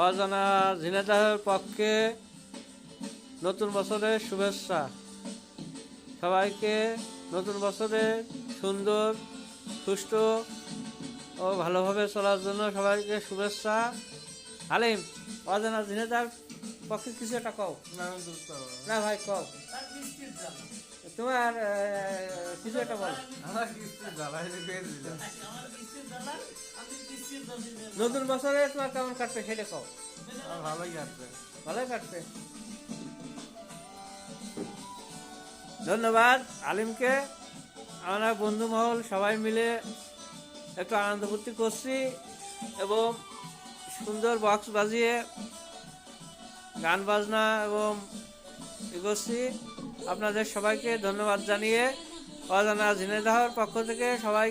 অজানা ঝিনাইদহের পক্ষে নতুন বছরের শুভেচ্ছা। সবাইকে নতুন বছরে সুন্দর, সুষ্ঠু ও ভালোভাবে চলার জন্য সবাইকে শুভেচ্ছা। আলিম, অজানা ঝিনাইদহের পক্ষে কিছু একটা কও না ভাই, কও তোমার কিছু একটা বল। নতুন বছরে তোমার কেমন কাটবে সেটা কও। ভালোই কাটবে। ভালোই কাটবে। ধন্যবাদ আলিমকে। আমরা বন্ধু মহল সবাই মিলে একটু আনন্দ ফুর্তি করছি এবং সুন্দর বক্স বাজিয়ে গান বাজনা এবং করছি। আপনাদের সবাইকে ধন্যবাদ জানিয়ে অজানা ঝিনাইদহের পক্ষ থেকে সবাই